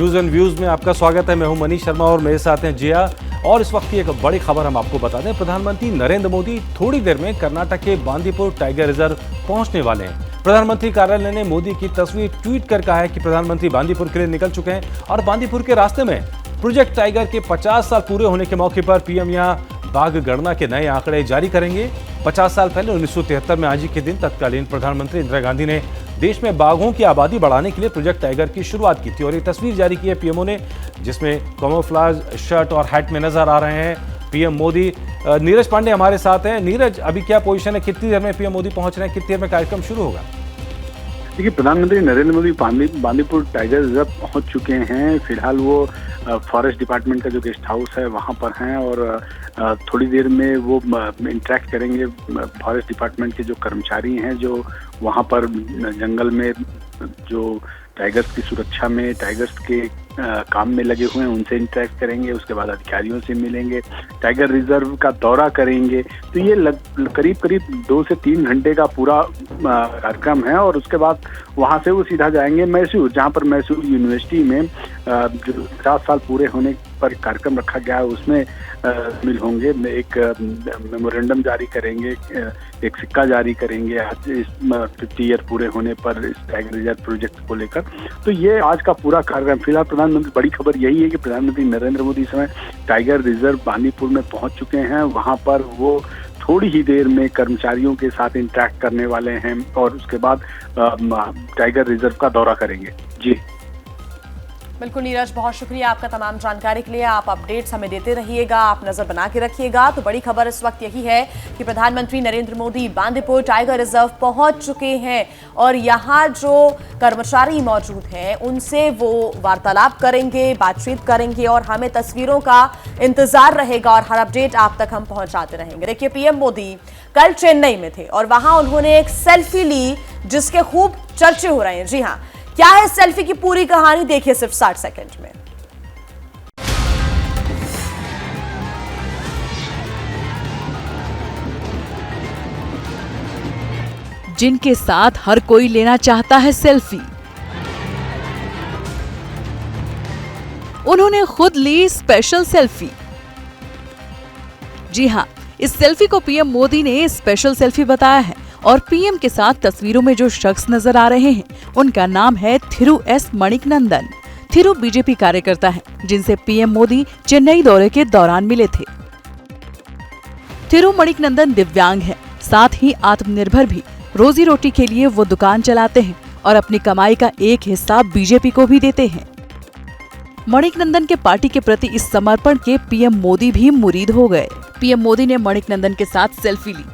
News and views में आपका स्वागत है। मैं हूं मनीष शर्मा और मेरे साथ हैं जिया। और इस वक्त की एक बड़ी खबर हम आपको बता दें, प्रधानमंत्री नरेंद्र मोदी थोड़ी देर में कर्नाटक के बांदीपुर टाइगर रिजर्व पहुंचने वाले हैं। प्रधानमंत्री कार्यालय ने मोदी की तस्वीर ट्वीट कर कहा है कि प्रधानमंत्री बांदीपुर के लिए निकल चुके हैं और बांदीपुर के रास्ते में प्रोजेक्ट टाइगर के 50 साल पूरे होने के मौके पर पीएम यहां बाघ गणना के नए आंकड़े जारी करेंगे। 50 साल पहले 1973 में आज ही के दिन तत्कालीन प्रधानमंत्री इंदिरा गांधी ने देश में बाघों की आबादी बढ़ाने के लिए प्रोजेक्ट टाइगर की शुरुआत की थी और ये तस्वीर जारी की है पीएमओ ने, जिसमें कैमोफ्लेज शर्ट और हैट में नजर आ रहे हैं पीएम मोदी। नीरज पांडे हमारे साथ हैं। नीरज, अभी क्या पोजीशन है, कितनी देर में पीएम मोदी पहुंच रहे हैं, कितनी देर में कार्यक्रम शुरू होगा? देखिए, प्रधानमंत्री नरेंद्र मोदी बांदीपुर टाइगर रिजर्व पहुंच चुके हैं। फिलहाल वो फॉरेस्ट डिपार्टमेंट का जो गेस्ट हाउस है वहां पर हैं और थोड़ी देर में वो इंटरेक्ट करेंगे फॉरेस्ट डिपार्टमेंट के जो कर्मचारी हैं जो वहां पर जंगल में जो टाइगर्स की सुरक्षा में, टाइगर्स के काम में लगे हुए हैं उनसे इंटरेक्ट करेंगे। उसके बाद अधिकारियों से मिलेंगे, टाइगर रिजर्व का दौरा करेंगे। तो ये करीब करीब 2 से 3 घंटे का पूरा कार्यक्रम है और उसके बाद वहां से वो सीधा जाएंगे मैसूर, जहां पर मैसूर यूनिवर्सिटी में जो 50 साल पूरे होने पर कार्यक्रम रखा गया है उसमें शामिल होंगे। एक मेमोरेंडम जारी करेंगे, एक सिक्का जारी करेंगे आज इस 50 ईयर पूरे होने पर इस टाइगर रिजर्व प्रोजेक्ट को लेकर। तो ये आज का पूरा कार्यक्रम। फिलहाल प्रधानमंत्री, बड़ी खबर यही है कि प्रधानमंत्री नरेंद्र मोदी इस समय टाइगर रिजर्व बांदीपुर में पहुंच चुके हैं। वहां पर वो थोड़ी ही देर में कर्मचारियों के साथ इंटरेक्ट करने वाले हैं और उसके बाद टाइगर रिजर्व का दौरा करेंगे। जी बिल्कुल नीरज, बहुत शुक्रिया आपका तमाम जानकारी के लिए। आप अपडेट्स हमें देते रहिएगा, आप नजर बना के रखिएगा। तो बड़ी खबर इस वक्त यही है कि प्रधानमंत्री नरेंद्र मोदी बांदीपुर टाइगर रिजर्व पहुंच चुके हैं और यहाँ जो कर्मचारी मौजूद हैं उनसे वो वार्तालाप करेंगे, बातचीत करेंगे और हमें तस्वीरों का इंतजार रहेगा और हर अपडेट आप तक हम पहुंचाते रहेंगे। देखिए, पीएम मोदी कल चेन्नई में थे और वहां उन्होंने एक सेल्फी ली जिसके खूब चर्चे हो रहे हैं। जी हाँ, क्या है सेल्फी की पूरी कहानी, देखिए सिर्फ 60 सेकंड में। जिनके साथ हर कोई लेना चाहता है सेल्फी, उन्होंने खुद ली स्पेशल सेल्फी। जी हां, इस सेल्फी को पीएम मोदी ने स्पेशल सेल्फी बताया है और पीएम के साथ तस्वीरों में जो शख्स नजर आ रहे हैं उनका नाम है थिरु एस मणिकनंदन। थिरु बीजेपी कार्यकर्ता हैं जिनसे पीएम मोदी चेन्नई दौरे के दौरान मिले थे। थिरु मणिकनंदन दिव्यांग हैं, साथ ही आत्मनिर्भर भी। रोजी रोटी के लिए वो दुकान चलाते हैं और अपनी कमाई का एक हिस्सा बीजेपी को भी देते हैं। मणिकनंदन के पार्टी के प्रति इस समर्पण के पीएम मोदी भी मुरीद हो गए। पीएम मोदी ने मणिकनंदन के साथ सेल्फी ली,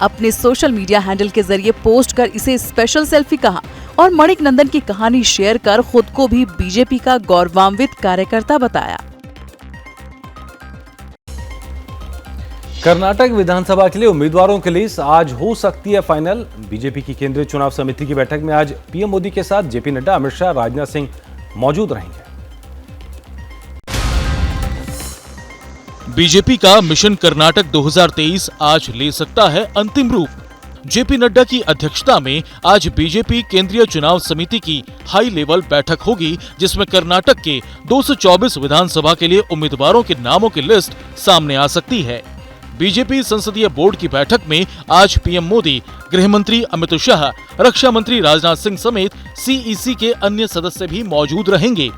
अपने सोशल मीडिया हैंडल के जरिए पोस्ट कर इसे स्पेशल सेल्फी कहा और मणिकनंदन की कहानी शेयर कर खुद को भी बीजेपी का गौरवान्वित कार्यकर्ता बताया। कर्नाटक विधानसभा के लिए उम्मीदवारों की लिस्ट आज हो सकती है फाइनल। बीजेपी की केंद्रीय चुनाव समिति की बैठक में आज पीएम मोदी के साथ जेपी नड्डा, अमित शाह, राजनाथ सिंह मौजूद रहेंगे। बीजेपी का मिशन कर्नाटक 2023 आज ले सकता है अंतिम रूप। जेपी नड्डा की अध्यक्षता में आज बीजेपी केंद्रीय चुनाव समिति की हाई लेवल बैठक होगी, जिसमें कर्नाटक के 224 विधानसभा के लिए उम्मीदवारों के नामों की लिस्ट सामने आ सकती है। बीजेपी संसदीय बोर्ड की बैठक में आज पीएम मोदी, गृह मंत्री अमित शाह, रक्षा मंत्री राजनाथ सिंह समेत सीईसी के अन्य सदस्य भी मौजूद रहेंगे।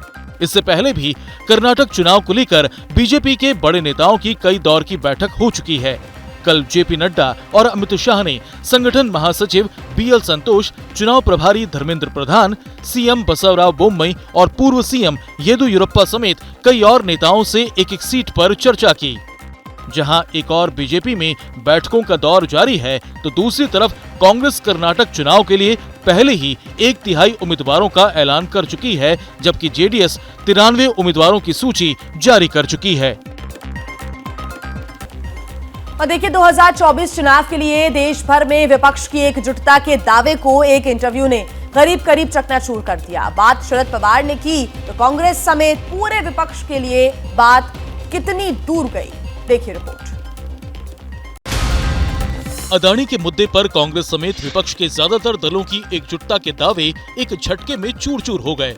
इससे पहले भी कर्नाटक चुनाव को लेकर बीजेपी के बड़े नेताओं की कई दौर की बैठक हो चुकी है। कल जेपी नड्डा और अमित शाह ने संगठन महासचिव बीएल संतोष, चुनाव प्रभारी धर्मेंद्र प्रधान, सीएम बसवराव बोम्मई और पूर्व सीएम येदियुरप्पा समेत कई और नेताओं से एक-एक सीट पर चर्चा की। जहां एक और बीजेपी में बैठकों का दौर जारी है, तो दूसरी तरफ कांग्रेस कर्नाटक चुनाव के लिए पहले ही 1/3 उम्मीदवारों का ऐलान कर चुकी है, जबकि जेडीएस 93 उम्मीदवारों की सूची जारी कर चुकी है। और देखिए, 2024 चुनाव के लिए देश भर में विपक्ष की एकजुटता के दावे को एक इंटरव्यू ने करीब करीब चकनाचूर कर दिया। बात शरद पवार ने की तो कांग्रेस समेत पूरे विपक्ष के लिए बात कितनी दूर गई, देखिए रिपोर्ट। अदानी के मुद्दे पर कांग्रेस समेत विपक्ष के ज्यादातर दलों की एकजुटता के दावे एक झटके में चूर-चूर हो गए।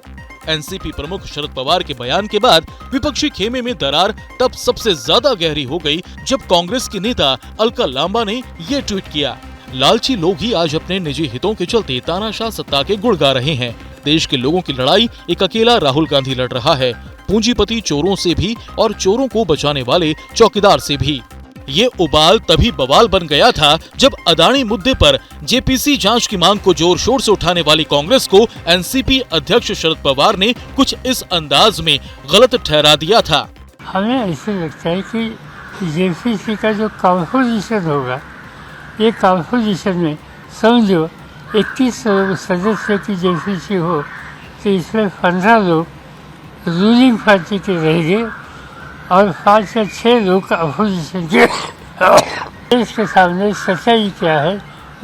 एनसीपी प्रमुख शरद पवार के बयान के बाद विपक्षी खेमे में दरार तब सबसे ज्यादा गहरी हो गई जब कांग्रेस के नेता अलका लांबा ने ये ट्वीट किया। लालची लोग ही आज अपने निजी हितों के चलते तानाशाह सत्ता के गुण गा रहे हैं। देश के लोगों की लड़ाई एक अकेला राहुल गांधी लड़ रहा है, पूंजीपति चोरों से भी और चोरों को बचाने वाले चौकीदार से भी। ये उबाल तभी बवाल बन गया था जब अदानी मुद्दे पर जेपीसी जांच की मांग को जोर शोर से उठाने वाली कांग्रेस को एनसीपी अध्यक्ष शरद पवार ने कुछ इस अंदाज में गलत ठहरा दिया था। हमें ऐसे लगता है कि जेपीसी का जो कंपोजिशन होगा, ये कंपोजिशन में समझो 21 सदस्य की जेपीसी हो तो इसमें 15 लोग रूलिंग पार्टी के रहेंगे और 5 या 6 लोग अपोजिशन के। इसके सामने सच्चाई क्या है,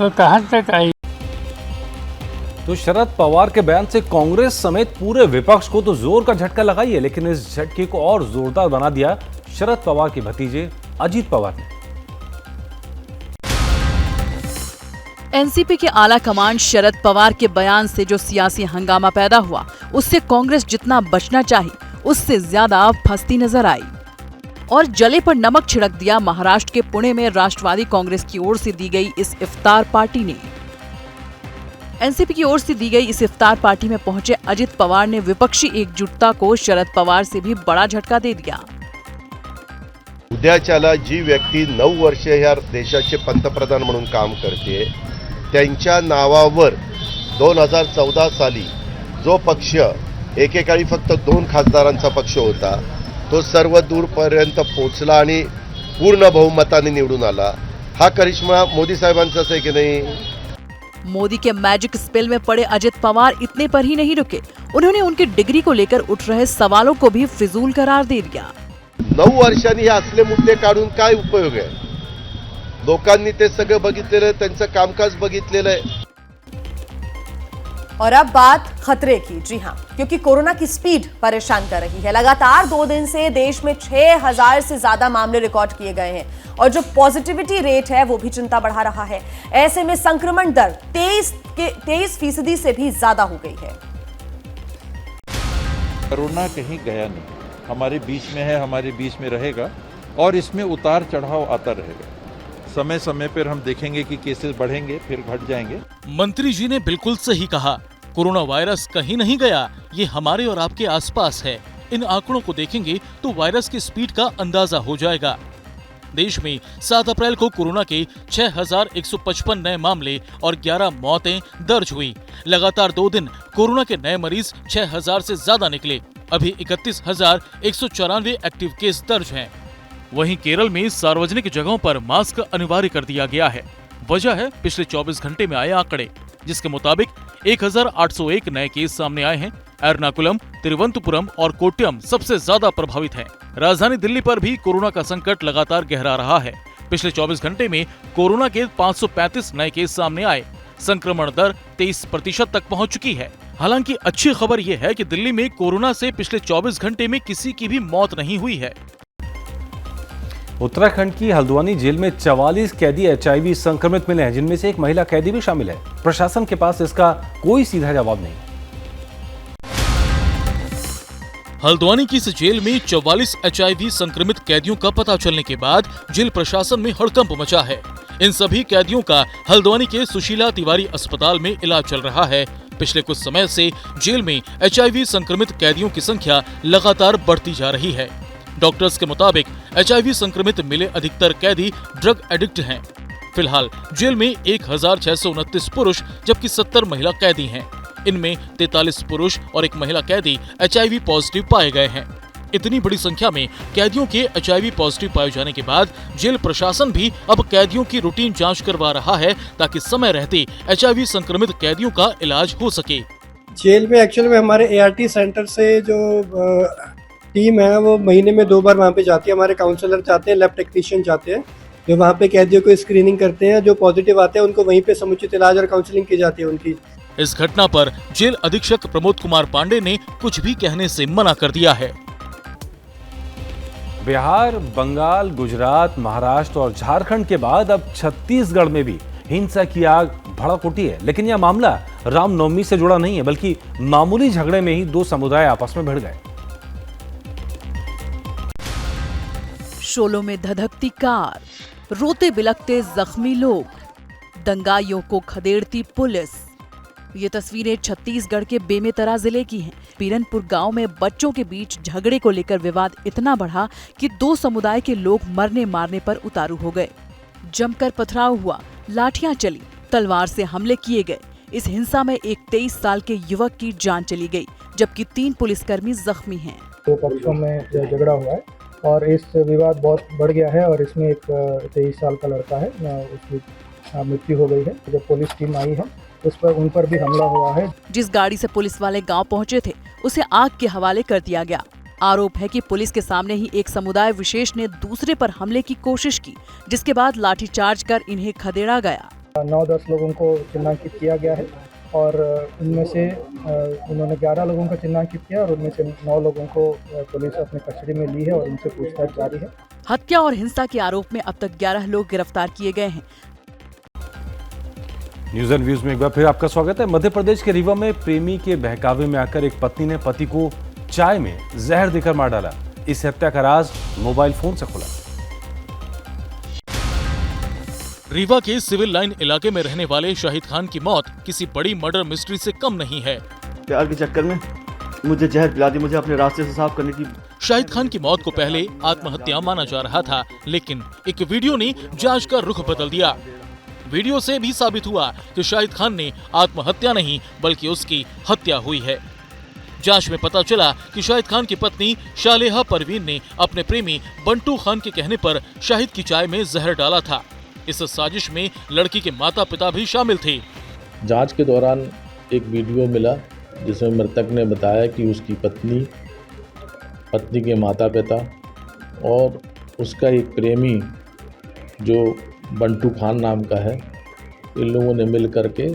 वो कहाँ तक आई। तो शरद पवार के बयान से कांग्रेस समेत पूरे विपक्ष को तो जोर का झटका लगा ही है, लेकिन इस झटके को और जोरदार बना दिया शरद पवार के भतीजे अजीत पवार ने। एनसीपी के आला कमान शरद पवार के बयान से जो सियासी हंगामा पैदा हुआ, उससे कांग्रेस जितना बचना चाहिए उससे ज्यादा फंसती नजर आई और जले पर नमक छिड़क दिया महाराष्ट्र के पुणे में राष्ट्रवादी कांग्रेस की ओर से दी गई इस इफ्तार पार्टी ने। एनसीपी की ओर से दी गई इस इफ्तार पार्टी में पहुंचे अजित पवार ने विपक्षी एकजुटता को शरद पवार से भी बड़ा झटका दे दिया। उद्याच्याला जी व्यक्ती 9 वर्ष ह्या देशाचे पंतप्रधान म्हणून काम करते, त्यांच्या नावावर 2014 साली जो पक्ष एकेकाळी फक्त 2 खासदारांचा पक्ष होता, तो सर्व दूरपर्यंत पोहोचला आणि पूर्ण बहुमताने निवडून आला। हा करिश्मा मोदी साहेबांचाच आहे की नाही। मोदी के मैजिक स्पेल में पड़े अजित पवार इतने पर ही नहीं रुके, उन्होंने उनकी डिग्री को लेकर उठ रहे सवालों को भी फिजूल करार दे दिया। 9 वर्षांनी हे असले मुद्दे काढून काय उपयोग आहे? लोकांनी ते सगळं बघितलेलं आहे, त्यांचं कामकाज बघितलेलं आहे। और अब बात खतरे की। जी हां, क्योंकि कोरोना की स्पीड परेशान कर रही है। लगातार 2 दिन से देश में 6000 से ज्यादा मामले रिकॉर्ड किए गए हैं और जो पॉजिटिविटी रेट है वो भी चिंता बढ़ा रहा है। ऐसे में संक्रमण दर 23% से भी ज्यादा हो गई है। कोरोना कहीं गया नहीं, हमारे बीच में है, हमारे बीच में रहेगा और इसमें उतार चढ़ाव आता रहेगा। समय समय पर हम देखेंगे कि केसेस बढ़ेंगे फिर घट जाएंगे। मंत्री जी ने बिल्कुल सही कहा, कोरोना वायरस कहीं नहीं गया, ये हमारे और आपके आसपास है। इन आंकड़ों को देखेंगे तो वायरस की स्पीड का अंदाजा हो जाएगा। देश में 7 अप्रैल को कोरोना के 6155 नए मामले और 11 मौतें दर्ज हुई। लगातार 2 दिन कोरोना के नए मरीज 6000 से ज्यादा निकले। अभी 31,194 एक्टिव केस दर्ज हैं। वहीं केरल में सार्वजनिक जगहों पर मास्क अनिवार्य कर दिया गया है। वजह है पिछले 24 घंटे में आए आंकड़े, जिसके मुताबिक 1801 नए केस सामने आए हैं। एर्नाकुलम, तिरुवनंतपुरम और कोट्यम सबसे ज्यादा प्रभावित हैं। राजधानी दिल्ली पर भी कोरोना का संकट लगातार गहरा रहा है। पिछले 24 घंटे में कोरोना के 535 नए केस सामने आए। संक्रमण दर 23% तक पहुंच चुकी है। हालांकि अच्छी खबर यह है कि दिल्ली में कोरोना से पिछले 24 घंटे में किसी की भी मौत नहीं हुई है। उत्तराखंड की हल्द्वानी जेल में 44 कैदी HIV संक्रमित मिले हैं, जिनमें से एक महिला कैदी भी शामिल है। प्रशासन के पास इसका कोई सीधा जवाब नहीं। हल्द्वानी की इस जेल में 44 HIV संक्रमित कैदियों का पता चलने के बाद जेल प्रशासन में हड़कंप मचा है। इन सभी कैदियों का हल्द्वानी के सुशीला तिवारी अस्पताल में इलाज चल रहा है। पिछले कुछ समय से जेल में HIV संक्रमित कैदियों की संख्या लगातार बढ़ती जा रही है। डॉक्टर्स के मुताबिक HIV संक्रमित मिले अधिकतर कैदी ड्रग एडिक्ट हैं। फिलहाल जेल में 1629 पुरुष जबकि 70 महिला कैदी हैं। इनमें 43 पुरुष और 1 महिला कैदी HIV पॉजिटिव पाए गए हैं। इतनी बड़ी संख्या में कैदियों के HIV पॉजिटिव पाए जाने के बाद जेल प्रशासन भी अब कैदियों की रूटीन जांच करवा रहा है, ताकि समय रहते HIV संक्रमित कैदियों का इलाज हो सके। जेल में एक्चुअली में हमारे ART सेंटर से जो टीम है वो महीने में 2 बार वहाँ पे जाती है। हमारे काउंसलर जाते हैं, लैब टेक्नीशियन जाते हैं, जो वहाँ पे कैदियों को स्क्रीनिंग करते हैं। जो पॉजिटिव आते हैं उनको वहीं पे समुचित इलाज और काउंसलिंग की जाती है उनकी। इस घटना पर जेल अधीक्षक प्रमोद कुमार पांडे ने कुछ भी कहने से मना कर दिया है। बिहार, बंगाल, गुजरात, महाराष्ट्र और झारखंड के बाद अब छत्तीसगढ़ में भी हिंसा की आग भड़क उठी है। लेकिन यह मामला रामनवमी से जुड़ा नहीं है, बल्कि मामूली झगड़े में ही दो समुदाय आपस में भिड़ गए। शोलों में धधकती कार, रोते बिलखते जख्मी लोग, दंगाइयों को खदेड़ती पुलिस। ये तस्वीरें छत्तीसगढ़ के बेमेतरा जिले की हैं। पीरनपुर गांव में बच्चों के बीच झगड़े को लेकर विवाद इतना बढ़ा कि दो समुदाय के लोग मरने मारने पर उतारू हो गए। जमकर पथराव हुआ, लाठियां चली, तलवार से हमले किए गए। इस हिंसा में एक 23 साल के युवक की जान चली गई, जबकि 3 पुलिसकर्मी जख्मी हैं। दो पक्षों में झगड़ा हुआ है और इस विवाद बहुत बढ़ गया है और इसमें एक 23 साल का लड़का है, उसकी मृत्यु हो गई है। जब पुलिस टीम आई है उन पर भी हमला हुआ है। जिस गाड़ी से पुलिस वाले गांव पहुंचे थे उसे आग के हवाले कर दिया गया। आरोप है कि पुलिस के सामने ही एक समुदाय विशेष ने दूसरे पर हमले की कोशिश की, जिसके बाद लाठीचार्ज कर इन्हें खदेड़ा गया। 9-10 लोगों को चिन्हांकित किया गया है और उनमें से उन्होंने 11 लोगों का चिन्हांकित किया और उनमें से 9 लोगों को पुलिस अपने कस्टडी में ली है और उनसे पूछताछ जारी है। हत्या और हिंसा के आरोप में अब तक 11 लोग गिरफ्तार किए गए हैं। न्यूज़ एंड व्यूज में एक बार फिर आपका स्वागत है। मध्य प्रदेश के रीवा में प्रेमी के बहकावे में आकर एक पत्नी ने पति को चाय में जहर देकर मार डाला। इस हत्या का राज मोबाइल फोन से खुला। रीवा के सिविल लाइन इलाके में रहने वाले शाहिद खान की मौत किसी बड़ी मर्डर मिस्ट्री से कम नहीं है। प्यार के चक्कर में मुझे जहर पिला दी, मुझे अपने रास्ते से साफ करने की। शाहिद खान की मौत को पहले आत्महत्या माना जा रहा था, लेकिन एक वीडियो ने जांच का रुख बदल दिया। वीडियो से भी साबित हुआ कि शाहिद खान ने आत्महत्या नहीं बल्कि उसकी हत्या हुई है। जांच में पता चला कि शाहिद खान की पत्नी शालेहा परवीन ने अपने प्रेमी बंटू खान के कहने पर शाहिद की चाय में जहर डाला था। इस साजिश में लड़की के माता पिता भी शामिल थे। जांच के दौरान एक वीडियो मिला जिसमें मृतक ने बताया कि उसकी पत्नी के माता पिता और उसका एक प्रेमी जो बंटू खान नाम का है, इन लोगों ने मिल करके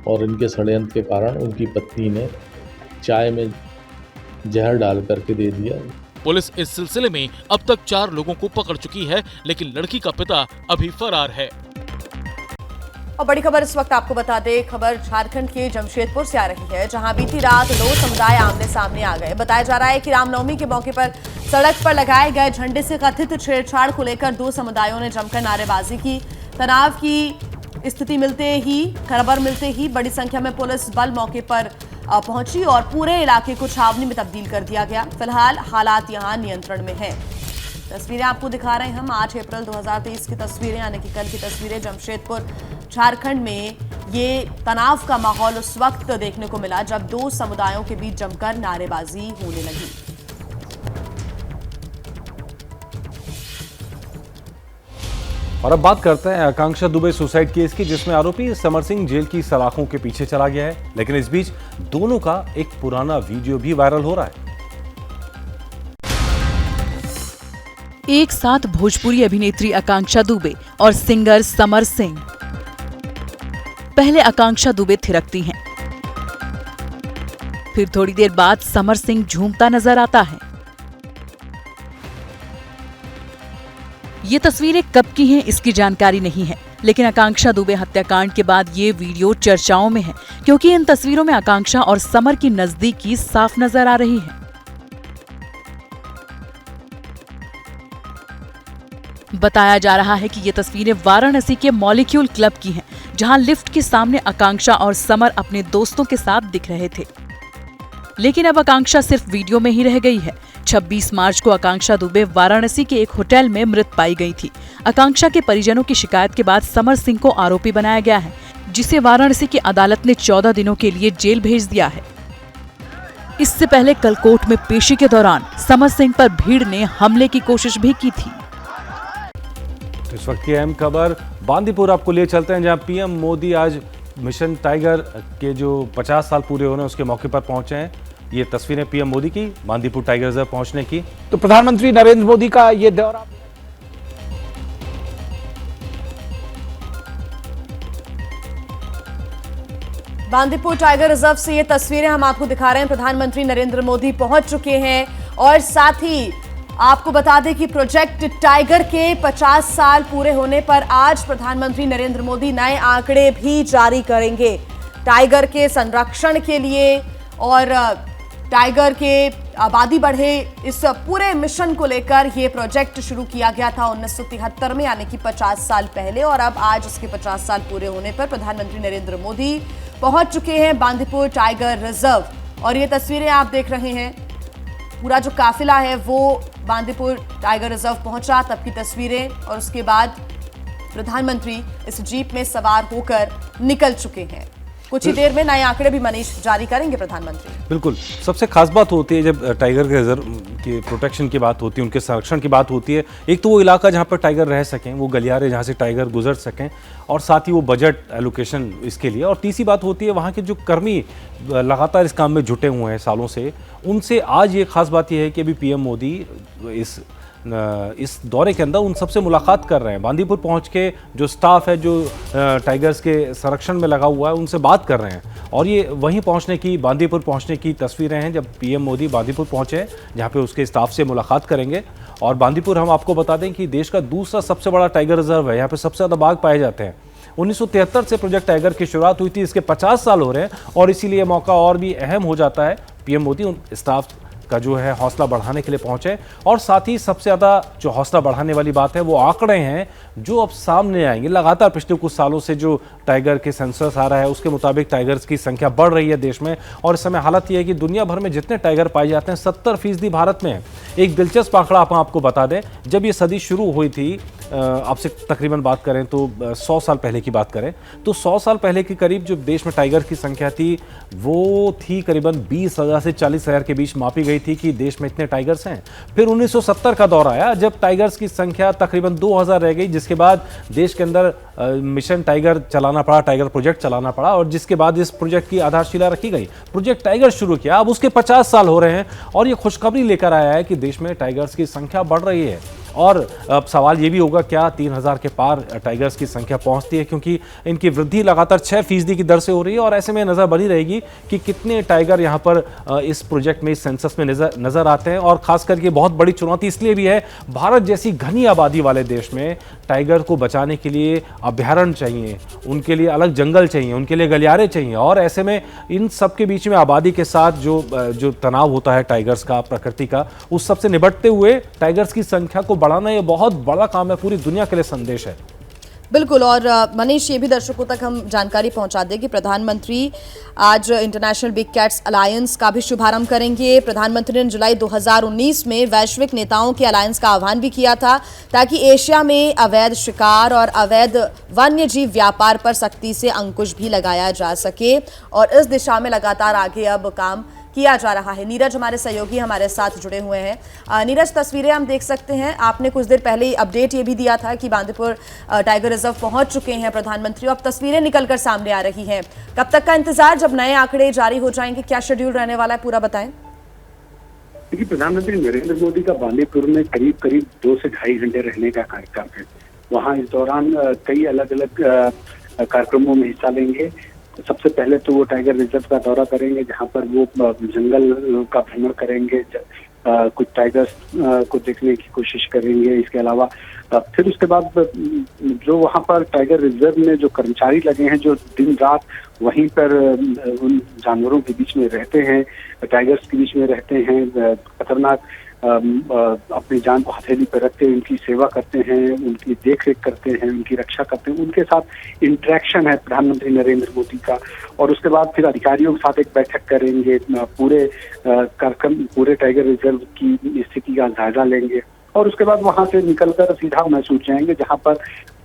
और इनके षड्यंत्र के कारण उनकी पत्नी ने चाय में जहर डाल करके दे दिया। पुलिस इस सिलसिले में अब तक 4 लोगों को पकड़ चुकी है, लेकिन लड़की का पिता अभी फरार है। और बड़ी खबर इस वक्त आपको बता दें, खबर झारखंड के जमशेदपुर से आ रही है, जहां बीती रात 2 समुदाय आमने सामने आ गए। बताया जा रहा है कि रामनवमी के मौके पर सड़क पर लगाए गए झंडे से कथित छेड़छाड़ को लेकर 2 समुदायों ने जमकर नारेबाजी की। तनाव की स्थिति खबर मिलते ही बड़ी संख्या में पुलिस बल मौके पर पहुंची और पूरे इलाके को छावनी में तब्दील कर दिया गया। फिलहाल हालात यहां नियंत्रण में है। तस्वीरें आपको दिखा रहे हैं हम 8 अप्रैल 2023 की तस्वीरें, यानी कि कल की तस्वीरें। जमशेदपुर झारखंड में ये तनाव का माहौल उस वक्त देखने को मिला जब 2 समुदायों के बीच जमकर नारेबाजी होने लगी। और अब बात करते हैं आकांक्षा दुबे सुसाइड केस की, जिसमें आरोपी समर सिंह जेल की सलाखों के पीछे चला गया है। लेकिन इस बीच दोनों का एक पुराना वीडियो भी वायरल हो रहा है। एक साथ भोजपुरी अभिनेत्री आकांक्षा दुबे और सिंगर समर सिंह। पहले आकांक्षा दुबे थिरकती हैं, फिर थोड़ी देर बाद समर सिंह झूमता नजर आता है। ये तस्वीरें कब की हैं इसकी जानकारी नहीं है, लेकिन आकांक्षा दुबे हत्याकांड के बाद ये वीडियो चर्चाओं में है, क्योंकि इन तस्वीरों में आकांक्षा और समर की नजदीकी साफ नजर आ रही है। बताया जा रहा है कि ये तस्वीरें वाराणसी के मॉलिक्यूल क्लब की हैं, जहां लिफ्ट के सामने आकांक्षा और समर अपने दोस्तों के साथ दिख रहे थे। लेकिन अब आकांक्षा सिर्फ वीडियो में ही रह गई है। 26 मार्च को आकांक्षा दुबे वाराणसी के एक होटल में मृत पाई गई थी। आकांक्षा के परिजनों की शिकायत के बाद समर सिंह को आरोपी बनाया गया है, जिसे वाराणसी की अदालत ने 14 दिनों के लिए जेल भेज दिया है। इससे पहले कल कोर्ट में पेशी के दौरान समर सिंह पर भीड़ ने हमले की कोशिश भी की थी। इस वक्त की अहम खबर बांदीपुर आपको लिए चलते हैं, जहां पीएम मोदी आज मिशन टाइगर के जो 50 साल पूरे होने उसके मौके पर पहुंचे हैं। ये तस्वीरें पीएम मोदी की बांदीपुर टाइगर रिजर्व पहुंचने की। तो प्रधानमंत्री नरेंद्र मोदी का ये दौरा बांदीपुर टाइगर रिजर्व से ये तस्वीरें हम आपको दिखा रहे हैं। प्रधानमंत्री नरेंद्र मोदी पहुंच चुके हैं और साथ ही आपको बता दें कि प्रोजेक्ट टाइगर के 50 साल पूरे होने पर आज प्रधानमंत्री नरेंद्र मोदी नए आंकड़े भी जारी करेंगे। टाइगर के संरक्षण के लिए और टाइगर के आबादी बढ़े, इस पूरे मिशन को लेकर ये प्रोजेक्ट शुरू किया गया था 1973 में, यानी कि 50 साल पहले। और अब आज उसके 50 साल पूरे होने पर प्रधानमंत्री नरेंद्र मोदी पहुंच चुके हैं बांदीपुर टाइगर रिजर्व। और ये तस्वीरें आप देख रहे हैं, पूरा जो काफिला है वो बांदीपुर टाइगर रिजर्व पहुंचा, तब की तस्वीरें। और उसके बाद प्रधानमंत्री इस जीप में सवार होकर निकल चुके हैं। कुछ ही देर में नए आंकड़े भी मनीष जारी करेंगे प्रधानमंत्री। बिल्कुल, सबसे खास बात होती है जब टाइगर के रिजर्व की प्रोटेक्शन की बात होती है, उनके संरक्षण की बात होती है, एक तो वो इलाका जहाँ पर टाइगर रह सकें, वो गलियारे जहाँ से टाइगर गुजर सकें, और साथ ही वो बजट एलोकेशन इसके लिए। और तीसरी बात होती है वहाँ के जो कर्मी लगातार इस काम में जुटे हुए हैं सालों से, उनसे आज ये खास बात यह है कि अभी पीएम मोदी इस दौरे के अंदर उन सबसे मुलाकात कर रहे हैं। बांदीपुर पहुंच के जो स्टाफ है जो टाइगर्स के संरक्षण में लगा हुआ है उनसे बात कर रहे हैं। और ये वहीं बांदीपुर पहुंचने की तस्वीरें हैं जब पीएम मोदी बांदीपुर पहुंचे, जहां पे उसके स्टाफ से मुलाकात करेंगे। और बांदीपुर हम आपको बता दें कि देश का दूसरा सबसे बड़ा टाइगर रिजर्व है, यहाँ पे सबसे ज़्यादा बाघ पाए जाते हैं। 1973 से प्रोजेक्ट टाइगर की शुरुआत हुई थी, इसके 50 साल हो रहे हैं और इसीलिए मौका और भी अहम हो जाता है। पीएम मोदी उन स्टाफ का जो है हौसला बढ़ाने के लिए पहुंचे। और साथ ही सबसे ज़्यादा जो हौसला बढ़ाने वाली बात है वो आंकड़े हैं जो अब सामने आएंगे। लगातार पिछले कुछ सालों से जो टाइगर के सेंसस आ रहा है उसके मुताबिक टाइगर्स की संख्या बढ़ रही है देश में। और इस समय हालत ये है कि दुनिया भर में जितने टाइगर पाए जाते हैं 70% भारत में है। एक दिलचस्प आंकड़ा आपको बता दें, जब ये सदी शुरू हुई थी, आपसे तकरीबन बात करें तो 100 साल पहले की बात करें तो 100 साल पहले के करीब जो देश में टाइगर की संख्या थी वो थी करीबन 20,000 से 40,000 के बीच मापी गई थी कि देश में इतने टाइगर्स हैं। फिर 1970 का दौर आया जब टाइगर्स की संख्या तकरीबन 2,000 रह गई, जिसके बाद देश के अंदर मिशन टाइगर चलाना पड़ा, टाइगर प्रोजेक्ट चलाना पड़ा। और जिसके बाद इस प्रोजेक्ट की आधारशिला रखी गई, प्रोजेक्ट टाइगर शुरू किया। अब उसके 50 साल हो रहे हैं और ये खुशखबरी लेकर आया है कि देश में टाइगर्स की संख्या बढ़ रही है। और अब सवाल ये भी होगा क्या 3,000 के पार टाइगर्स की संख्या पहुंचती है, क्योंकि इनकी वृद्धि लगातार 6% की दर से हो रही है। और ऐसे में नज़र बनी रहेगी कि कितने टाइगर यहाँ पर इस प्रोजेक्ट में, इस सेंसस में नज़र आते हैं। और ख़ास करके बहुत बड़ी चुनौती इसलिए भी है, भारत जैसी घनी आबादी वाले देश में टाइगर को बचाने के लिए अभयारण्य चाहिए, उनके लिए अलग जंगल चाहिए, उनके लिए गलियारे चाहिए। और ऐसे में इन सब के बीच में आबादी के साथ जो तनाव होता है टाइगर्स का, प्रकृति का, उस सबसे निपटते हुए टाइगर्स की संख्या को बढ़ाना ये बहुत बड़ा काम है, पूरी दुनिया के लिए संदेश है। बिल्कुल। और मनीष, ये भी दर्शकों तक हम जानकारी पहुंचा दें कि प्रधानमंत्री आज इंटरनेशनल बिग कैट्स अलायंस का भी शुभारंभ करेंगे। प्रधानमंत्री ने जुलाई 2019 में वैश्विक नेताओं के अलायंस का आह्वान भी किया था ताकि एशिया में अवैध शिकार और अवैध वन्य जीव व्यापार पर सख्ती से अंकुश भी लगाया जा सके। और इस दिशा में लगातार आगे अब काम किया जा रहा है। नीरज हमारे सहयोगी हमारे साथ जुड़े हुए हैं। नीरज, तस्वीरें हम देख सकते हैं। आपने कुछ देर पहले अपडेट ये भी दिया था कि बांदीपुर टाइगर रिजर्व पहुंच चुके हैं प्रधानमंत्री। अब तस्वीरें निकलकर सामने आ रही हैं। कब तक का इंतजार, जब नए आंकड़े जारी हो जाएंगे, क्या शेड्यूल रहने वाला है, पूरा बताएं। देखिए, प्रधानमंत्री नरेंद्र मोदी का बांदीपुर में करीब 2 से ढाई घंटे रहने का कार्यक्रम है। वहाँ इस दौरान कई अलग अलग कार्यक्रमों में हिस्सा लेंगे। सबसे पहले तो वो टाइगर रिजर्व का दौरा करेंगे, जहाँ पर वो जंगल का भ्रमण करेंगे, कुछ टाइगर्स को देखने की कोशिश करेंगे। इसके अलावा फिर उसके बाद जो वहाँ पर टाइगर रिजर्व में जो कर्मचारी लगे हैं, जो दिन रात वहीं पर उन जानवरों के बीच में रहते हैं, टाइगर्स के बीच में रहते हैं, खतरनाक अपनी जान को हथेली पर रखते हैं, उनकी सेवा करते हैं, उनकी देखरेख करते हैं, उनकी रक्षा करते हैं, उनके साथ इंटरेक्शन है प्रधानमंत्री नरेंद्र मोदी का। और उसके बाद फिर अधिकारियों के साथ एक बैठक करेंगे, पूरे कार्यक्रम, पूरे टाइगर रिजर्व की स्थिति का जायजा लेंगे। और उसके बाद वहां से निकलकर सीधा मैसूर जाएंगे, जहां पर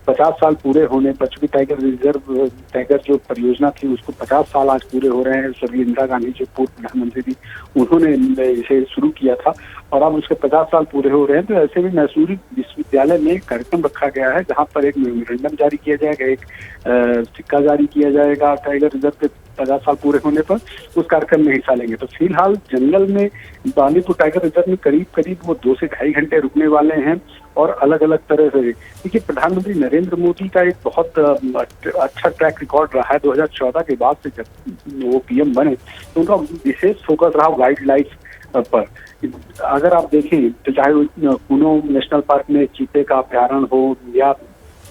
50 साल पूरे होने पर, चूंकि टाइगर रिजर्व, टाइगर जो परियोजना थी उसको 50 साल आज पूरे हो रहे हैं। स्वर्गीय इंदिरा गांधी जो पूर्व प्रधानमंत्री थी उन्होंने इसे शुरू किया था और अब उसके 50 साल पूरे हो रहे हैं। तो ऐसे में मैसूरी विश्वविद्यालय में एक कार्यक्रम रखा गया है, जहाँ पर एक मेमोरेंडम जारी किया जाएगा, एक सिक्का जारी किया जाएगा टाइगर रिजर्व के 50 साल पूरे होने पर। उस कार्यक्रम में हिस्सा लेंगे। तो फिलहाल जंगल में बांदीपुर टाइगर रिजर्व में करीब वो 2 से ढाई घंटे रुकने वाले हैं और अलग अलग तरह से। देखिए, प्रधानमंत्री नरेंद्र मोदी का एक बहुत अच्छा ट्रैक रिकॉर्ड रहा है। 2014 के बाद से जब वो पीएम बने तो उनका विशेष फोकस रहा वाइल्ड लाइफ पर। अगर आप देखें तो चाहे कुनो नेशनल पार्क में चीते का अभ्यारण्य हो या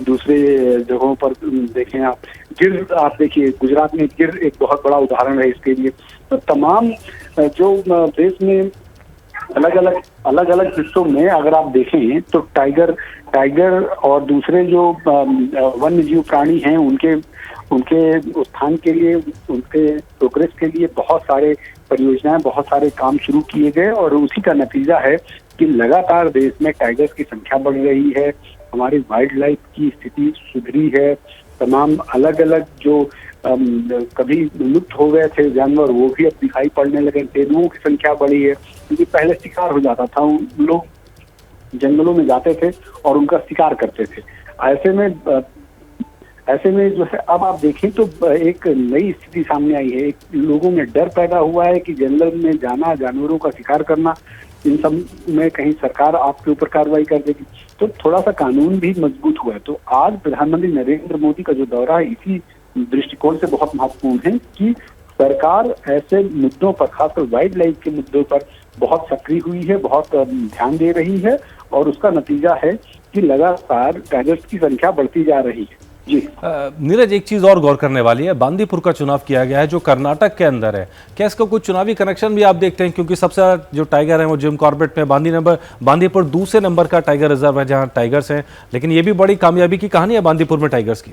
दूसरे जगहों पर देखें आप, गिर आप देखिए, गुजरात में गिर एक बहुत बड़ा उदाहरण है इसके लिए। तो तमाम जो देश में अलग अलग हिस्सों में अगर आप देखें तो टाइगर और दूसरे जो वन्य जीव प्राणी हैं उनके उत्थान के लिए, उनके प्रोग्रेस के लिए बहुत सारे परियोजनाएं, बहुत सारे काम शुरू किए गए और उसी का नतीजा है कि लगातार देश में टाइगर्स की संख्या बढ़ रही है, हमारी वाइल्ड लाइफ की स्थिति सुधरी है। तमाम अलग अलग जो कभी लुप्त हो गए थे जानवर वो भी अब दिखाई पड़ने लगे, तेंदुओं की संख्या बढ़ी है, क्योंकि पहले शिकार हो जाता था, लोग जंगलों में जाते थे और उनका शिकार करते थे। ऐसे में जो है अब आप देखें तो एक नई स्थिति सामने आई है, एक लोगों में डर पैदा हुआ है कि जंगल में जाना, जानवरों का शिकार करना, इन सब में कहीं सरकार आपके ऊपर कार्रवाई कर देगी, तो थोड़ा सा कानून भी मजबूत हुआ है। तो आज प्रधानमंत्री नरेंद्र मोदी का जो दौरा है इसी दृष्टिकोण से बहुत महत्वपूर्ण है कि सरकार ऐसे मुद्दों पर, खासकर वाइल्ड लाइफ के मुद्दों पर बहुत सक्रिय हुई है, बहुत ध्यान दे रही है और उसका नतीजा है कि लगातार टाइगर्स की संख्या बढ़ती जा रही है। जी नीरज, एक चीज और गौर करने वाली है, बांदीपुर का चुनाव किया गया है जो कर्नाटक के अंदर है, क्या इसका कोई चुनावी कनेक्शन भी आप देखते हैं? क्योंकि सबसे ज्यादा जो टाइगर है वो जिम कॉर्बेट में बांदीपुर दूसरे नंबर का टाइगर रिजर्व है जहां टाइगर्स हैं, लेकिन ये भी बड़ी कामयाबी की कहानी है बांदीपुर में टाइगर्स की।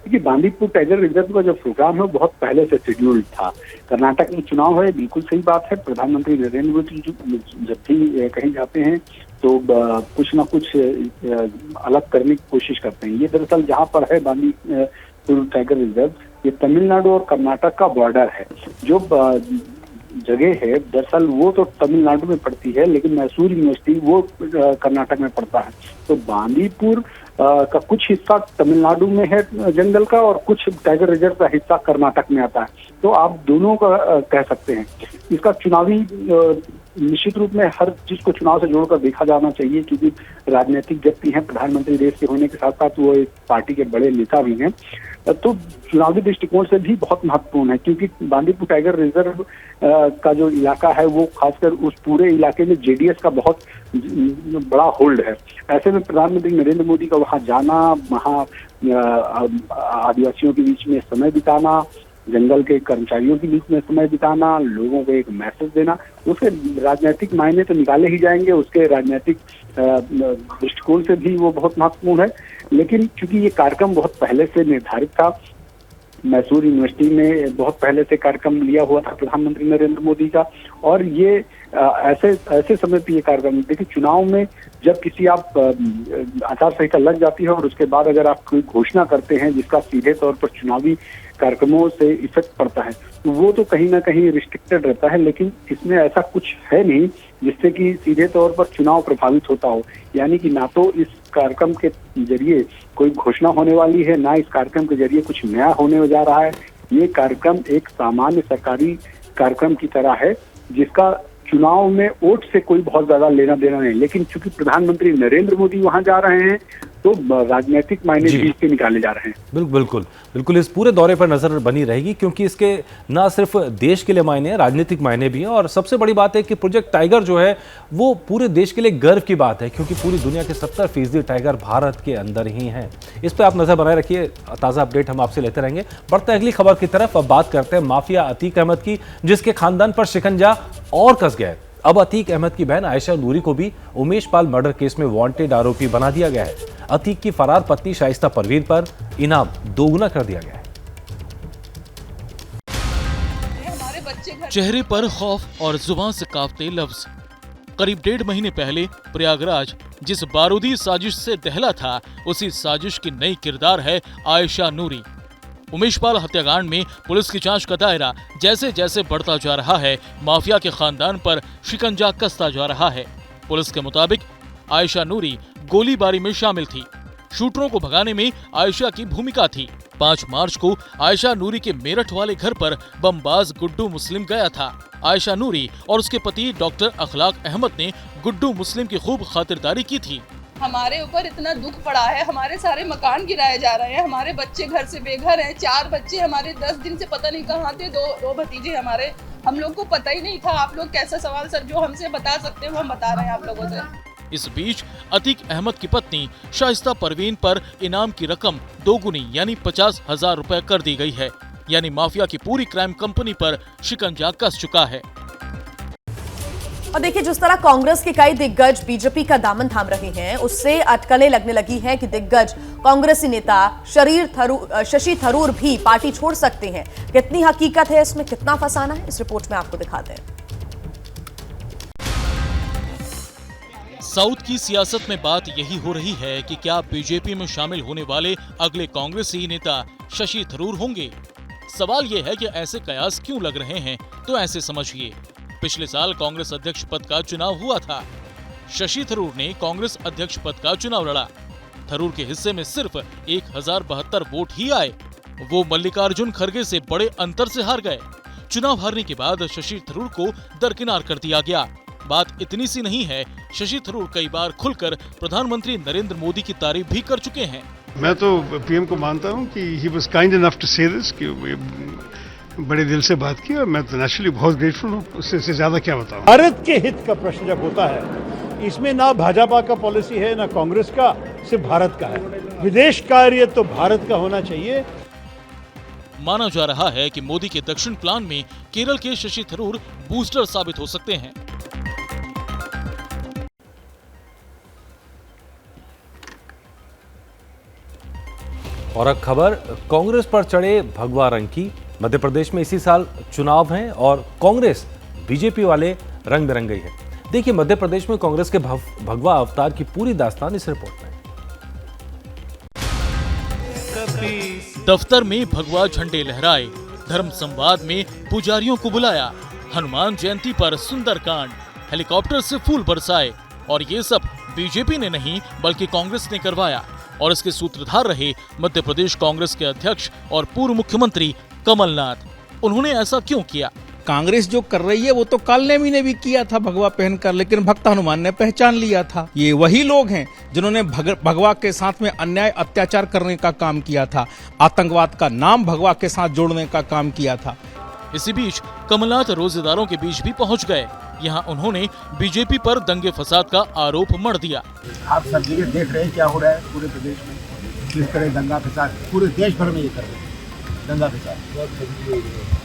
देखिए, बांदीपुर टाइगर रिजर्व का जो प्रोग्राम है वो बहुत पहले से शेड्यूल्ड था। कर्नाटक में चुनाव है, बिल्कुल सही बात है। प्रधानमंत्री नरेंद्र मोदी जब भी कहीं जाते हैं तो कुछ ना कुछ अलग करने की कोशिश करते हैं। ये दरअसल जहाँ पर है बांदीपुर टाइगर रिजर्व, ये तमिलनाडु और कर्नाटक का बॉर्डर है। जो जगह है दरअसल वो तो तमिलनाडु में पड़ती है, लेकिन मैसूर यूनिवर्सिटी वो कर्नाटक में पड़ता है। तो बांदीपुर का कुछ हिस्सा तमिलनाडु में है जंगल का और कुछ टाइगर रिजर्व का हिस्सा कर्नाटक में आता है। तो आप दोनों का कह सकते हैं। इसका चुनावी निश्चित रूप में हर चीज को चुनाव से जोड़कर देखा जाना चाहिए, क्योंकि राजनीतिक व्यक्ति हैं, प्रधानमंत्री देश के होने के साथ साथ वो एक पार्टी के बड़े नेता भी हैं। तो चुनावी दृष्टिकोण से भी बहुत महत्वपूर्ण है, क्योंकि बांदीपुर टाइगर रिजर्व का जो इलाका है वो खासकर उस पूरे इलाके में जेडीएस का बहुत बड़ा होल्ड है। ऐसे में प्रधानमंत्री नरेंद्र मोदी का वहां जाना, वहां आदिवासियों के बीच में समय बिताना, जंगल के कर्मचारियों के बीच में समय बिताना, लोगों को एक मैसेज देना, उसके राजनीतिक मायने तो निकाले ही जाएंगे, उसके राजनीतिक दृष्टिकोण से भी वो बहुत महत्वपूर्ण है। लेकिन चूंकि ये कार्यक्रम बहुत पहले से निर्धारित था, मैसूर यूनिवर्सिटी में बहुत पहले से कार्यक्रम लिया हुआ था प्रधानमंत्री नरेंद्र मोदी का, और ये ऐसे समय पे ये कार्यक्रम, देखिए चुनाव में जब किसी आप आचार संहिता लग जाती है और उसके बाद अगर आप कोई घोषणा करते हैं जिसका सीधे तौर पर चुनावी कार्यक्रमों से इफेक्ट पड़ता है, तो वो तो कहीं ना कहीं रिस्ट्रिक्टेड रहता है। लेकिन इसमें ऐसा कुछ है नहीं जिससे कि सीधे तौर पर चुनाव प्रभावित होता हो। यानी कि ना तो इस कार्यक्रम के जरिए कोई घोषणा होने वाली है, ना इस कार्यक्रम के जरिए कुछ नया होने जा रहा है। ये कार्यक्रम एक सामान्य सरकारी कार्यक्रम की तरह है जिसका चुनाव में वोट से कोई बहुत ज्यादा लेना देना नहीं। लेकिन चूंकि प्रधानमंत्री नरेंद्र मोदी वहां जा रहे हैं तो राजनीतिक मायने भी इसके निकाले जा रहे हैं। बिल्कुल इस पूरे दौरे पर नजर बनी रहेगी, क्योंकि इसके ना सिर्फ देश के लिए मायने हैं, राजनीतिक मायने भी हैं। और सबसे बड़ी बात है कि प्रोजेक्ट टाइगर जो है वो पूरे देश के लिए गर्व की बात है, क्योंकि पूरी दुनिया के 70% टाइगर भारत के अंदर ही हैं। इस पर आप नजर बनाए रखिए, ताज़ा अपडेट हम आपसे लेते रहेंगे। बढ़ते हैं अगली खबर की तरफ। अब बात करते हैं माफिया अतीक अहमद की, जिसके खानदान पर शिकंजा और कस गया है। अब अतीक अहमद की बहन आयशा नूरी को भी उमेश पाल मर्डर केस में वांटेड आरोपी बना दिया गया है। अतीक की फरार पत्नी शाइस्ता परवीन पर इनाम दोगुना कर दिया गया है। चेहरे पर खौफ और जुबान से कांपते लफ्ज। करीब 1.5 महीने पहले प्रयागराज जिस बारूदी साजिश से दहला था, उसी साजिश की नई किरदार है आयशा नूरी। उमेश पाल हत्याकांड में पुलिस की जांच का दायरा जैसे जैसे बढ़ता जा रहा है, माफिया के खानदान पर शिकंजा कसता जा रहा है। पुलिस के मुताबिक आयशा नूरी गोलीबारी में शामिल थी। शूटरों को भगाने में आयशा की भूमिका थी। 5 मार्च को आयशा नूरी के मेरठ वाले घर पर बमबाज गुड्डू मुस्लिम गया था। आयशा नूरी और उसके पति डॉक्टर अखलाक अहमद ने गुड्डू मुस्लिम की खूब खातिरदारी की थी। हमारे ऊपर इतना दुख पड़ा है, हमारे सारे मकान गिराए जा रहे हैं, हमारे बच्चे घर से बेघर हैं। 4 बच्चे हमारे 10 दिन से पता नहीं कहाँ थे, दो भतीजे हमारे, हम लोग को पता ही नहीं था। आप लोग कैसा सवाल सर जो हमसे बता सकते हैं वो हम बता रहे हैं आप लोगों से। इस बीच अतीक अहमद की पत्नी शाइस्ता परवीन पर इनाम की रकम दोगुनी यानी 50,000 रुपए कर दी गई है। यानी माफिया की पूरी क्राइम कंपनी पर शिकंजा कस चुका है। और देखिए, जिस तरह कांग्रेस के कई दिग्गज बीजेपी का दामन थाम रहे हैं, उससे अटकलें लगने लगी हैं कि दिग्गज कांग्रेसी नेता शशि थरूर भी पार्टी छोड़ सकते हैं। कितनी हकीकत है इसमें, कितना फसाना है, इस रिपोर्ट में आपको दिखाते हैं। साउथ की सियासत में बात यही हो रही है कि क्या बीजेपी में शामिल होने वाले अगले कांग्रेसी नेता शशि थरूर होंगे। सवाल यह है कि ऐसे कयास क्यों लग रहे हैं, तो ऐसे समझिए, पिछले साल कांग्रेस अध्यक्ष पद का चुनाव हुआ था। शशि थरूर ने कांग्रेस अध्यक्ष पद का चुनाव लड़ा। थरूर के हिस्से में सिर्फ 1072 वोट ही आए। वो मल्लिकार्जुन खड़गे से बड़े अंतर से हार गए। चुनाव हारने के बाद शशि थरूर को दरकिनार कर दिया गया। बात इतनी सी नहीं है, शशि थरूर कई बार खुलकर प्रधानमंत्री नरेंद्र मोदी की तारीफ भी कर चुके हैं। मैं तो पीएम को मानता हूं कि he was kind enough to say this, कि बड़े दिल से बात की, और मैं तो नेचुरली बहुत ग्रेटफुल हूं। उससे ज्यादा क्या बताऊं। भारत के हित का प्रश्न जब होता है, इसमें ना भाजपा का पॉलिसी है ना कांग्रेस का, सिर्फ भारत का है। विदेश कार्य तो भारत का होना चाहिए। माना जा रहा है कि मोदी के दक्षिण प्लान में केरल के शशि थरूर बूस्टर साबित हो सकते हैं। और अब खबर कांग्रेस पर चढ़े भगवा रंग की। मध्य प्रदेश में इसी साल चुनाव हैं और कांग्रेस बीजेपी वाले रंग में रंग गई है। देखिए मध्य प्रदेश में कांग्रेस के भगवा अवतार की पूरी दास्तान इस रिपोर्ट में। दफ्तर में भगवा झंडे लहराए, धर्म संवाद में पुजारियों को बुलाया, हनुमान जयंती पर सुंदरकांड, हेलीकॉप्टर से फूल बरसाए, और ये सब बीजेपी ने नहीं बल्कि कांग्रेस ने करवाया। और इसके सूत्रधार रहे मध्य प्रदेश कांग्रेस के अध्यक्ष और पूर्व मुख्यमंत्री कमलनाथ। उन्होंने ऐसा क्यों किया? कांग्रेस जो कर रही है वो तो कालनेमी ने भी किया था भगवा पहनकर, लेकिन भक्त हनुमान ने पहचान लिया था। ये वही लोग हैं जिन्होंने भगवा के साथ में अन्याय अत्याचार करने का काम किया था, आतंकवाद का नाम भगवा के साथ जोड़ने का काम किया था। इसी बीच कमलनाथ रोजेदारों के बीच भी पहुंच गए। यहाँ उन्होंने बीजेपी पर दंगे फसाद का आरोप मढ़ दिया। आप सब जगह देख रहे हैं क्या हो रहा है पूरे प्रदेश में, किस तरह दंगा फसाद पूरे देश भर में ये कर रहे हैं। दंगा फसाद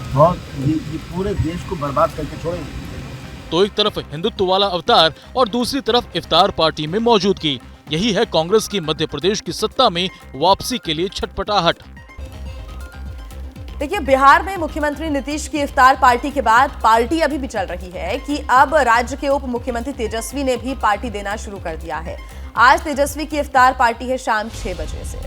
बहुत ये पूरे देश को बर्बाद करके छोड़ेंगे। तो एक तरफ हिंदुत्व वाला अवतार और दूसरी तरफ इफ्तार पार्टी में मौजूदगी। यही है कांग्रेस की मध्य प्रदेश की सत्ता में वापसी के लिए छटपटाहट। देखिए, बिहार में मुख्यमंत्री नीतीश की इफ्तार पार्टी के बाद पार्टी अभी भी चल रही है कि अब राज्य के उप मुख्यमंत्री तेजस्वी ने भी पार्टी देना शुरू कर दिया है। आज तेजस्वी की इफ्तार पार्टी है शाम 6 बजे से।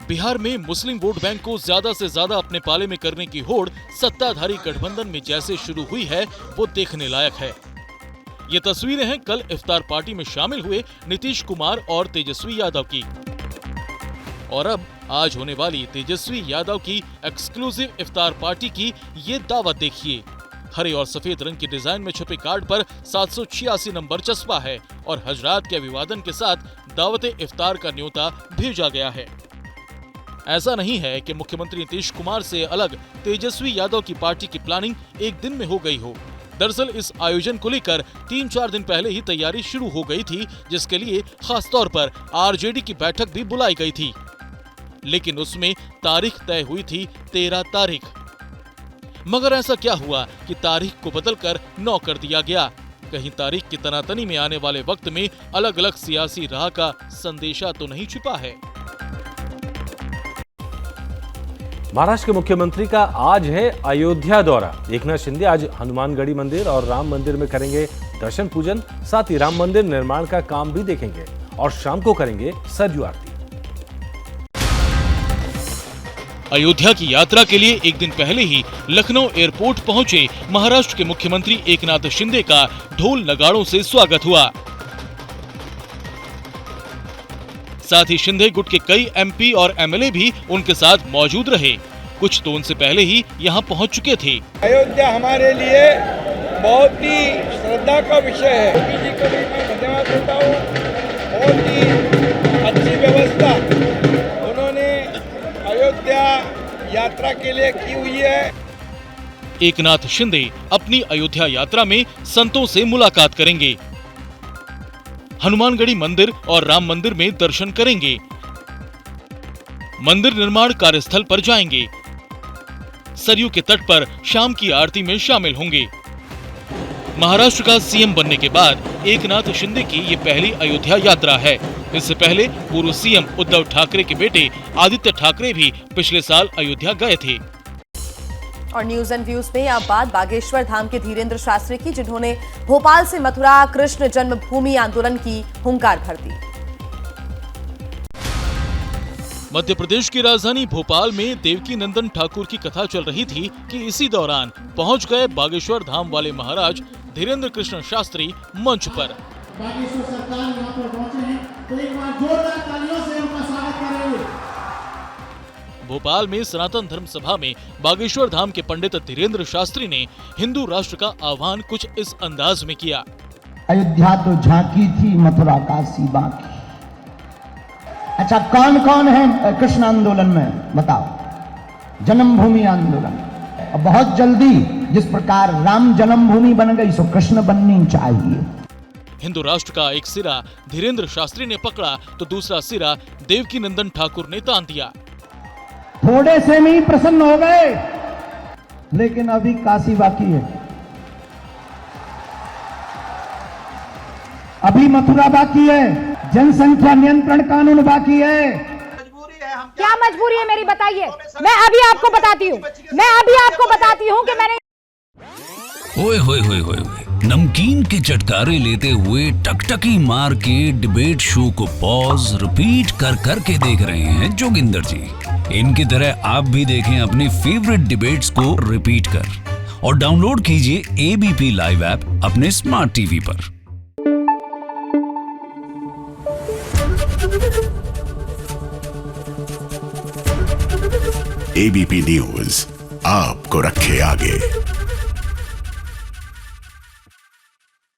बिहार में मुस्लिम वोट बैंक को ज्यादा से ज्यादा अपने पाले में करने की होड़ सत्ताधारी गठबंधन में जैसे शुरू हुई है वो देखने लायक है। ये तस्वीरें हैं कल इफ्तार पार्टी में शामिल हुए नीतीश कुमार और तेजस्वी यादव की। और अब आज होने वाली तेजस्वी यादव की एक्सक्लूसिव इफ्तार पार्टी की ये दावत देखिए। हरे और सफेद रंग की डिजाइन में छपे कार्ड पर 786 नंबर चस्पा है और हजरात के अभिवादन के साथ दावत इफ्तार का न्योता भेजा गया है। ऐसा नहीं है कि मुख्यमंत्री नीतीश कुमार से अलग तेजस्वी यादव की पार्टी की प्लानिंग एक दिन में हो गई हो। दरअसल इस आयोजन को लेकर 3-4 दिन पहले ही तैयारी शुरू हो गई थी, जिसके लिए खास तौर पर आरजेडी की बैठक भी बुलाई गई थी। लेकिन उसमें तारीख तय हुई थी 13 तारीख। मगर ऐसा क्या हुआ कि तारीख को बदलकर 9 कर दिया गया? कहीं तारीख की तनातनी में आने वाले वक्त में अलग अलग सियासी राह का संदेशा तो नहीं छिपा है? महाराष्ट्र के मुख्यमंत्री का आज है अयोध्या दौरा। एकनाथ शिंदे आज हनुमानगढ़ी मंदिर और राम मंदिर में करेंगे दर्शन पूजन, साथ ही राम मंदिर निर्माण का काम भी देखेंगे और शाम को करेंगे सरयू आरती। अयोध्या की यात्रा के लिए एक दिन पहले ही लखनऊ एयरपोर्ट पहुंचे महाराष्ट्र के मुख्यमंत्री एकनाथ शिंदे का ढोल नगाड़ों से स्वागत हुआ। साथ ही शिंदे गुट के कई एमपी और एमएलए भी उनके साथ मौजूद रहे। कुछ तो उनसे पहले ही यहां पहुंच चुके थे। अयोध्या हमारे लिए बहुत ही श्रद्धा का विषय है। मोदी जी को भी मैं धन्यवाद देता हूँ। बहुत ही अच्छी व्यवस्था उन्होंने अयोध्या यात्रा के लिए की हुई है। एकनाथ शिंदे अपनी अयोध्या यात्रा में संतों से मुलाकात करेंगे, हनुमानगढ़ी मंदिर और राम मंदिर में दर्शन करेंगे, मंदिर निर्माण कार्यस्थल पर जाएंगे, सरयू के तट पर शाम की आरती में शामिल होंगे। महाराष्ट्र का सीएम बनने के बाद एकनाथ शिंदे की ये पहली अयोध्या यात्रा है। इससे पहले पूर्व सीएम उद्धव ठाकरे के बेटे आदित्य ठाकरे भी पिछले साल अयोध्या गए थे। और न्यूज एंड व्यूज में अब बात बागेश्वर धाम के धीरेन्द्र शास्त्री की, जिन्होंने भोपाल से मथुरा कृष्ण जन्मभूमि आंदोलन की हुंकार भर दी। मध्य प्रदेश की राजधानी भोपाल में देवकी नंदन ठाकुर की कथा चल रही थी कि इसी दौरान पहुंच गए बागेश्वर धाम वाले महाराज धीरेन्द्र कृष्ण शास्त्री मंच पर। बागेश्वर सरकार यहाँ पर पहुंचे हैं, तो एक बार जोरदार तालियों से उनका स्वागत करेंगे। भोपाल में सनातन धर्म सभा में बागेश्वर धाम के पंडित धीरेन्द्र शास्त्री ने हिंदू राष्ट्र का आह्वान कुछ इस अंदाज में किया। अयोध्या तो झांकी थी, मथुरा काशी बाकी। अच्छा, कौन कौन है कृष्ण आंदोलन में बताओ? जन्मभूमि आंदोलन। बहुत जल्दी जिस प्रकार राम जन्मभूमि बन गई, सो कृष्ण बननी चाहिए। हिंदू राष्ट्र का एक सिरा धीरेन्द्र शास्त्री ने पकड़ा तो दूसरा सिरा देवकी नंदन ठाकुर ने तान दिया। थोड़े से में ही प्रसन्न हो गए, लेकिन अभी काशी बाकी है, अभी मथुरा बाकी है, जनसंख्या नियंत्रण कानून बाकी है। क्या मजबूरी है मेरी, बताइए। मैं अभी आपको बताती हूँ कि मैंने ओए होए होए होए नमकीन के चटकारे लेते हुए टकटकी मार के डिबेट शो को पॉज रिपीट कर करके देख रहे हैं जोगिंदर जी। इनकी तरह आप भी देखें अपनी फेवरेट डिबेट्स को रिपीट कर और डाउनलोड कीजिए एबीपी लाइव ऐप अपने स्मार्ट टीवी पर। एबीपी न्यूज आपको रखे आगे।